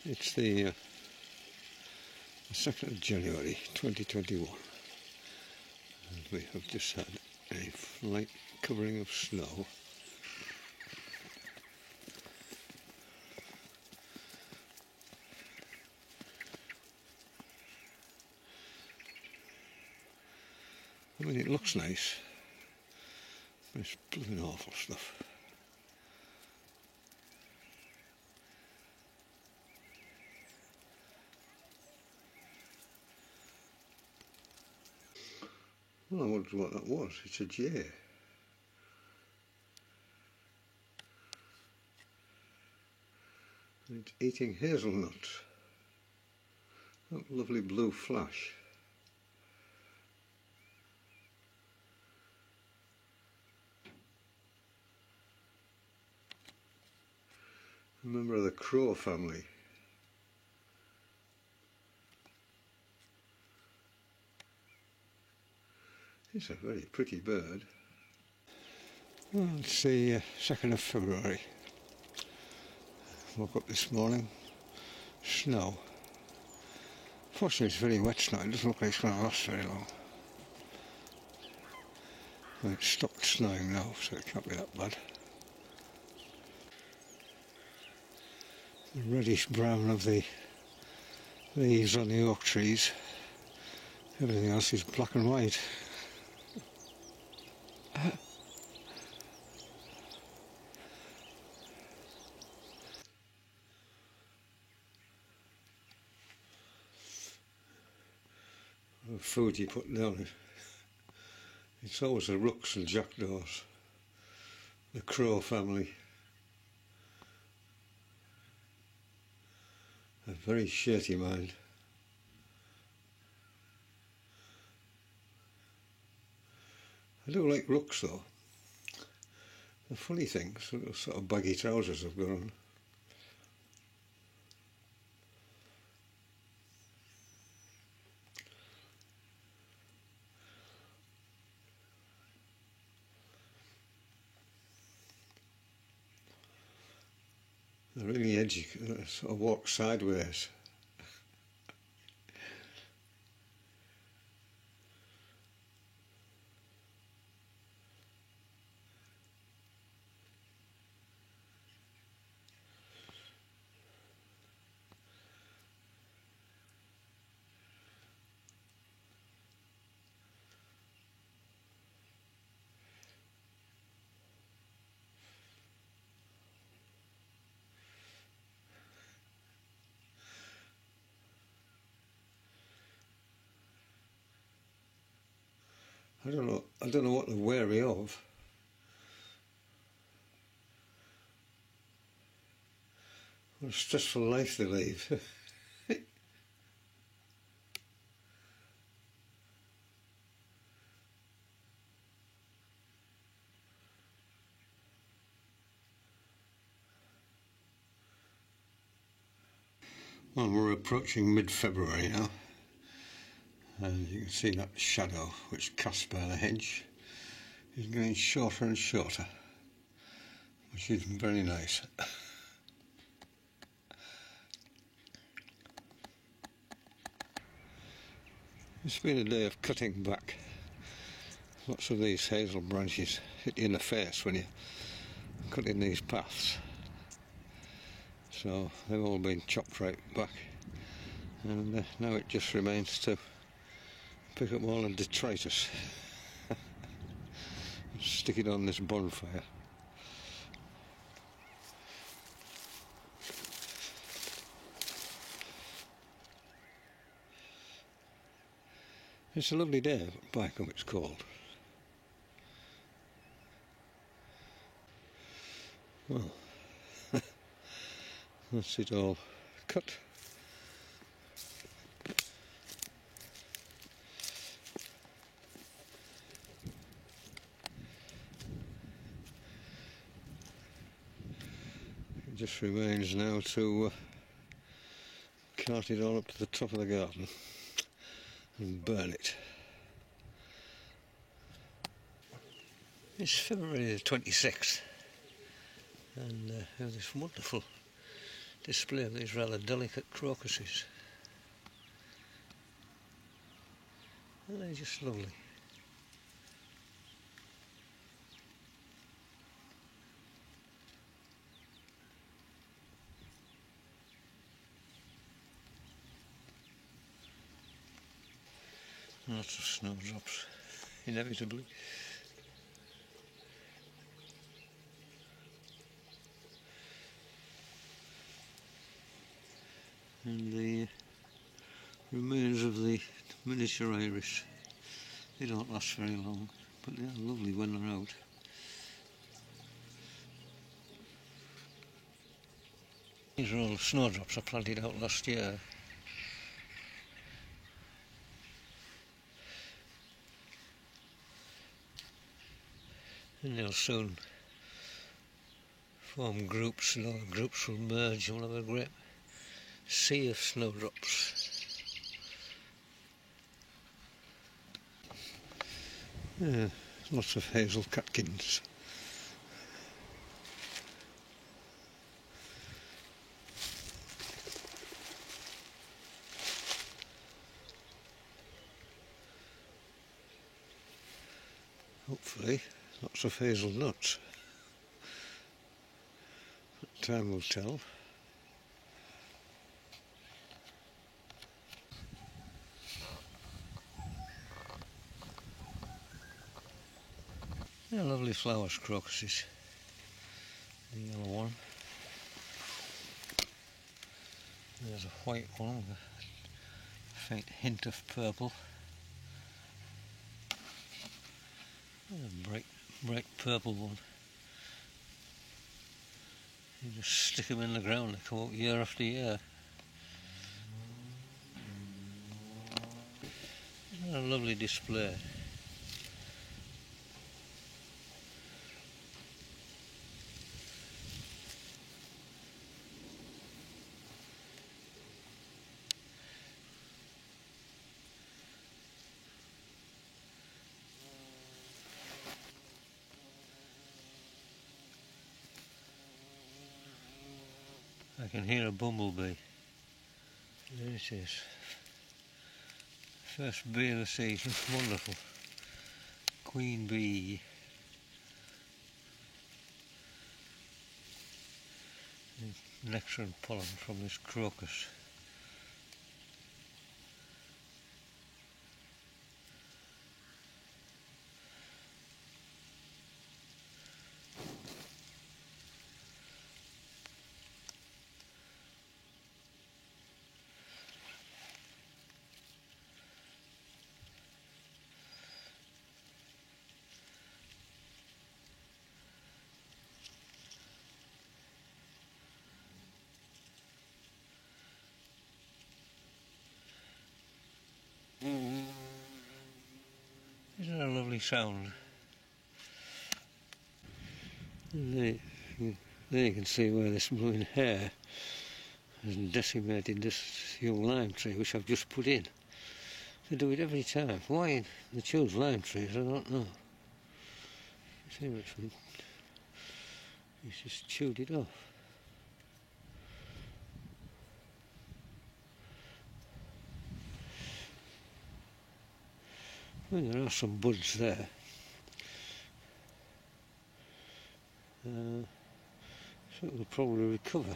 It's the 2nd of January 2021 and we have just had a light covering of snow. I mean, it looks nice, but it's blooming awful stuff. Well, I wondered what that was. It's a jay. And it's eating hazelnuts. That lovely blue flash. A member of the crow family. It's a very pretty bird. Well, it's the 2nd of February. Woke up this morning, snow. Fortunately it's very wet snow, it doesn't look like it's going to last very long. And it's stopped snowing now, so it can't be that bad. The reddish brown of the leaves on the oak trees. Everything else is black and white. The food you put down, it's always the rooks and jackdaws, the crow family. A very shirty mind. I do like rooks though. The funny thing, sort of baggy trousers I've got on. They're really edgy, sort of walk sideways. I don't know what they're wary of. What a stressful life they lead. Well, we're approaching mid-February now, and you can see that shadow which casts by the hedge is getting shorter and shorter, which is very nice. It's been a day of cutting back. Lots of these hazel branches hit you in the face when you're cutting these paths. So they've all been chopped right back, and now it just remains to pick up all the detritus and stick it on this bonfire. It's a lovely day, Bycombe it's called. Well, that's it all cut. It just remains now to cart it all up to the top of the garden and burn it. It's February the 26th, and there's this wonderful display of these rather delicate crocuses. And they're just lovely. Lots of snowdrops, inevitably. And the remains of the miniature iris. They don't last very long, but they are lovely when they're out. These are all snowdrops I planted out last year. And they'll soon form groups, and all the groups will merge and we'll have a great sea of snowdrops. Yeah, lots of hazel catkins. Hopefully, lots of hazelnuts. But time will tell. They're lovely flowers, crocuses. The yellow one. There's a white one with a faint hint of purple. And a bright purple one. You just stick them in the ground, they come out year after year. Isn't that a lovely display? I can hear a bumblebee. There it is. First bee of the season, wonderful. Queen bee. Nectar and pollen from this crocus. Isn't that a lovely sound? There you can see where this blooming hare has decimated this young lime tree which I've just put in. They do it every time. Why they choose lime trees, I don't know. See which one? He's just chewed it off. Well, there are some buds there. So it will probably recover.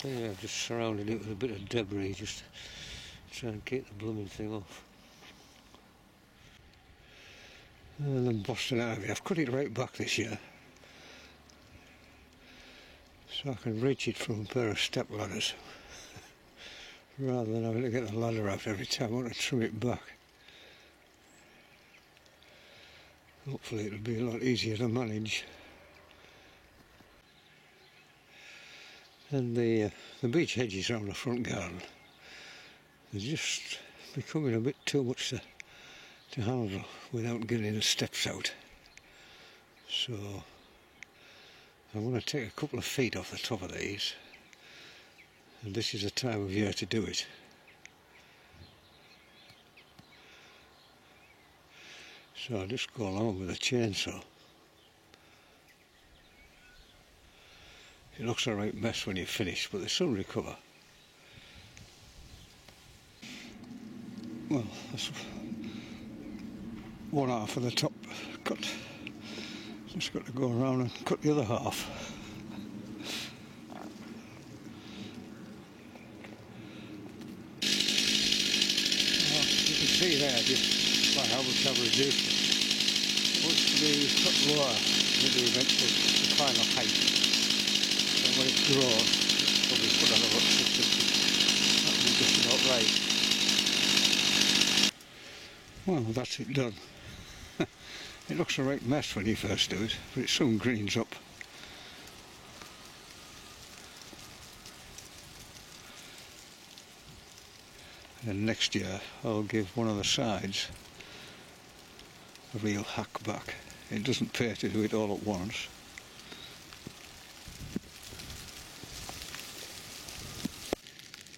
Anyway, I've just surrounded it with a bit of debris just to try and keep the blooming thing off. And then Boston Ivy, I've cut it right back this year so I can reach it from a pair of step ladders rather than having to get the ladder out every time I want to trim it back. Hopefully it'll be a lot easier to manage. And the beech hedges around the front garden, they're just becoming a bit too much to handle without getting the steps out. So I'm going to take a couple of feet off the top of these, and this is the time of year to do it. So I'll just go along with a chainsaw. It looks a right mess when you finish, but they soon recover. Well, that's one half of the top cut. Just got to go around and cut the other half. Well, you can see there just by how much I've reduced it. Wants to be cut lower with the eventual, the final height. And when it grows, it's probably put on about 6 inches. That will be just about right. Well, that's it done. It looks a right mess when you first do it, but it soon greens up. And next year I'll give one of the sides a real hack back. It doesn't pay to do it all at once.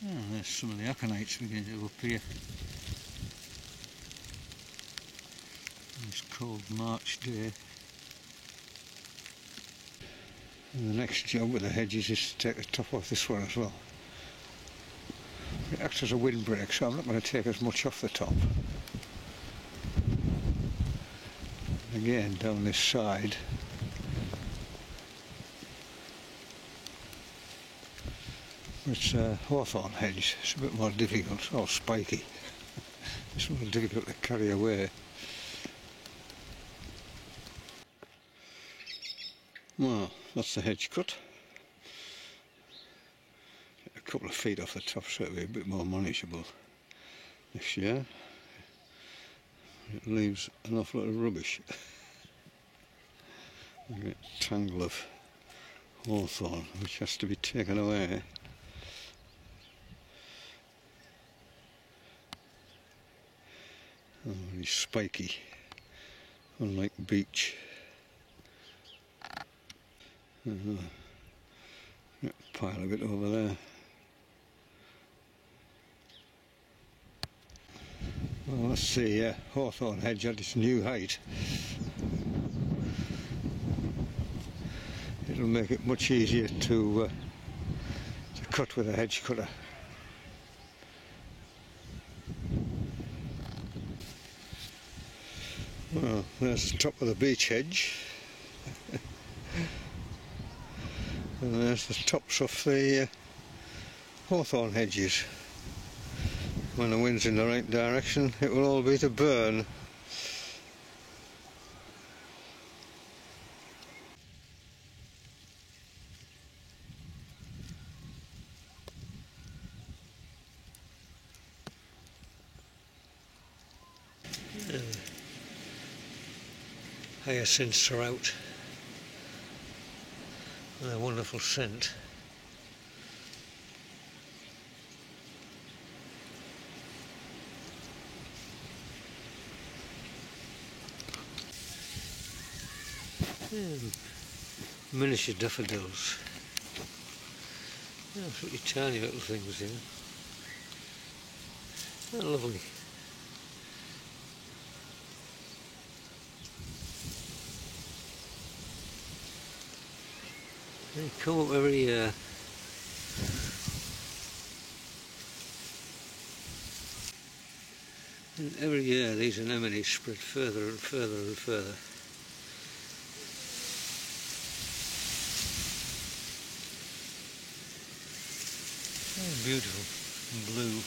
Oh, there's some of the aconites beginning to go up here. This cold March day. And the next job with the hedges is to take the top off this one as well. It acts as a windbreak, so I'm not going to take as much off the top. Again, down this side, it's a hawthorn hedge. It's a bit more difficult. It's all spiky. It's more difficult to carry away. Well, that's the hedge cut. A couple of feet off the top so it'll be a bit more manageable next year. It leaves an awful lot of rubbish. A great tangle of hawthorn which has to be taken away. Oh, it's spiky, unlike beech. Pile of it over there. Well, let's see, hawthorn hedge at its new height. It'll make it much easier to cut with a hedge cutter. Well, there's the top of the beech hedge. And there's the tops of the hawthorn hedges. When the wind's in the right direction, it will all be to burn. Hyacinths are out. And a wonderful scent. Miniature daffodils. Absolutely tiny little things here. They're lovely. They come up every year. And every year these anemones spread further and further and further. Oh, beautiful. Blue.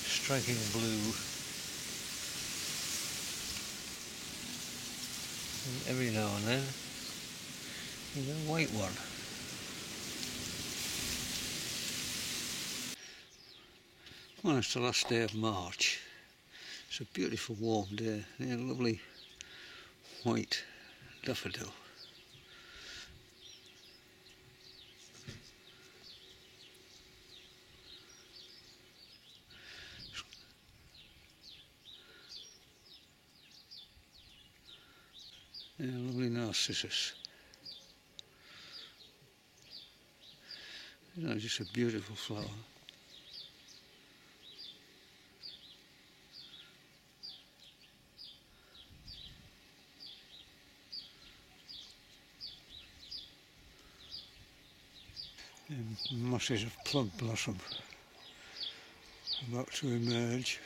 Striking blue. And every now and then a white one. Well, it's the last day of March. It's a beautiful warm day. A lovely white daffodil. A lovely narcissus. You know, just a beautiful flower. and masses of plum blossom about to emerge.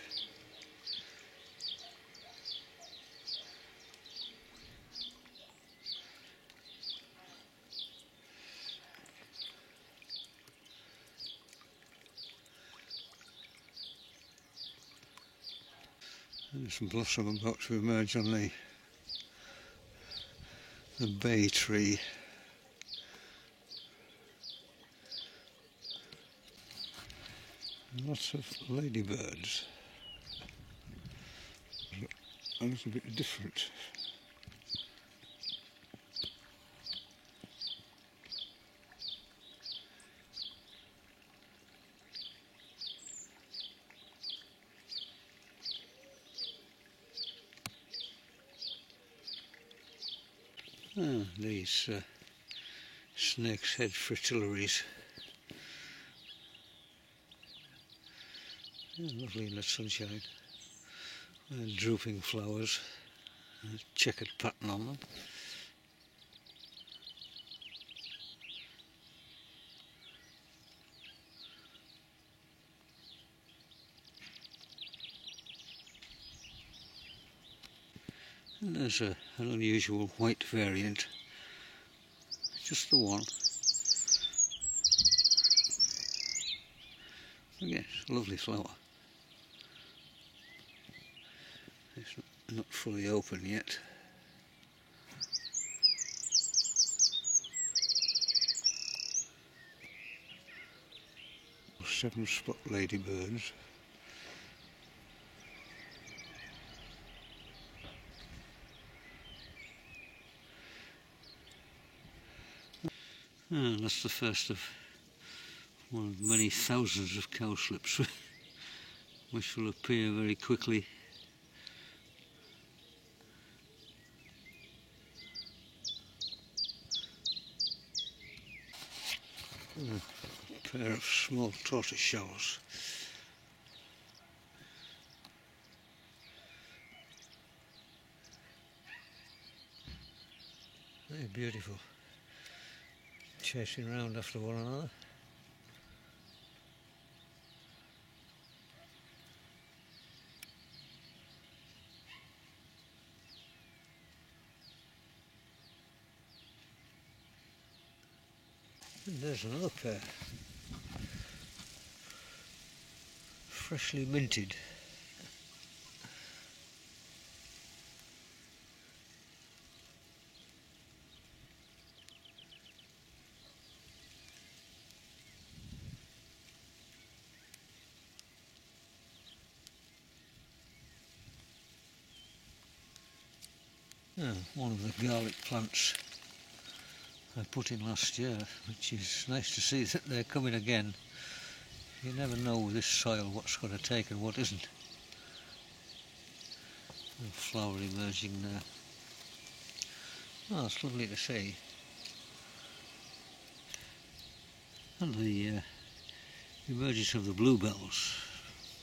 And there's some blossom about to emerge on the bay tree. And lots of ladybirds. A little bit different. These snake's head fritillaries. Lovely in the sunshine. Drooping flowers, a checkered pattern on them. And there's an unusual white variant, just the one. Yes, lovely flower. It's not fully open yet. Seven spot ladybirds. And that's the first of one of many thousands of cowslips which will appear very quickly. A pair of small tortoise shells. Very beautiful. Chasing around after one another. And there's another pair. Freshly minted. One of the garlic plants I put in last year, which is nice to see that they're coming again. You never know with this soil what's going to take and what isn't. A flower emerging there. Oh, it's lovely to see. And the emergence of the bluebells,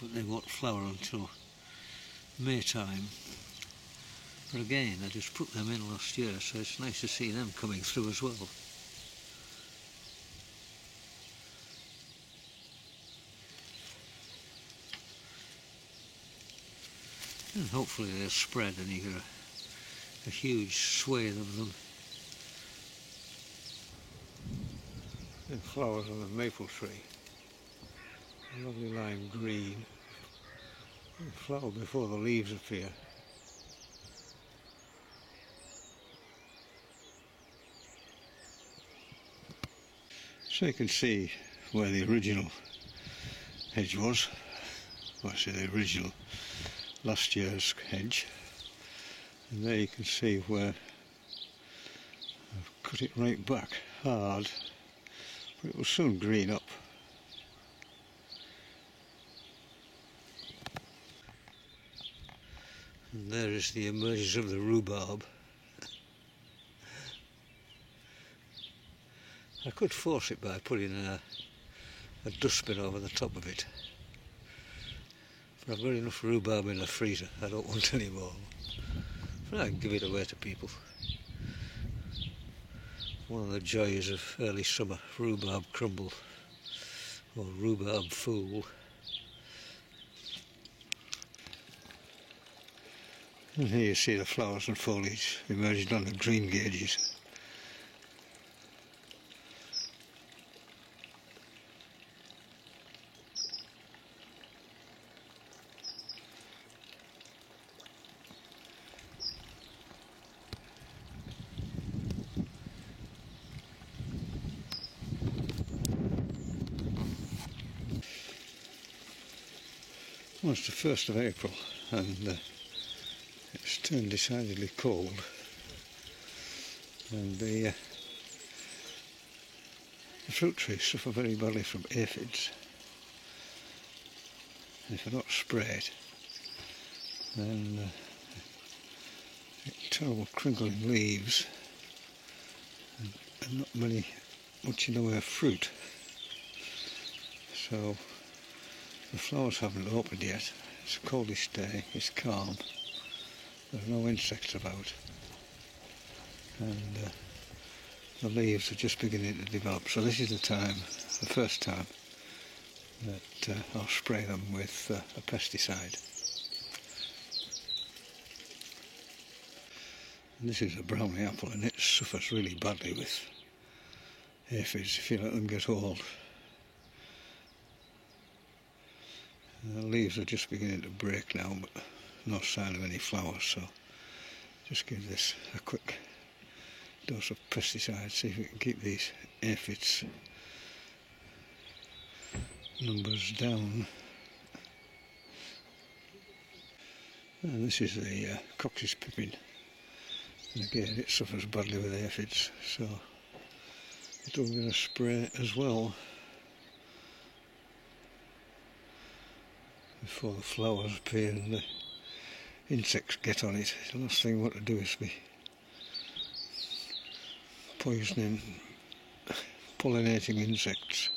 but they won't flower until May time. But again, I just put them in last year, so it's nice to see them coming through as well. And hopefully they'll spread and you get a huge swathe of them. And flowers on the maple tree. A lovely lime green. And flower before the leaves appear. So you can see where the original hedge was. Well, I say the original last year's hedge. And there you can see where I've cut it right back hard, but it will soon green up. And there is the emergence of the rhubarb. I could force it by putting a dustbin over the top of it, but I've got enough rhubarb in the freezer, I don't want any more. But I can give it away to people. One of the joys of early summer, rhubarb crumble or rhubarb fool. And here you see the flowers and foliage emerging on the green gauges. Well, it's the 1st of April and it's turned decidedly cold, and the fruit trees suffer very badly from aphids. And if I don't spray it, then terrible crinkling leaves and not much in the way of fruit. So the flowers haven't opened yet. It's a coldish day, it's calm, there's no insects about, and the leaves are just beginning to develop. So this is the time, the first time, that I'll spray them with a pesticide. And this is a brownie apple, and it suffers really badly with aphids if you let them get old. The leaves are just beginning to break now, but no sign of any flowers, so just give this a quick dose of pesticide, see if we can keep these aphids numbers down. And this is the Cox's pippin, and again it suffers badly with aphids, so it'll get a spray as well before the flowers appear and the insects get on it. The last thing I want to do is be poisoning, pollinating insects.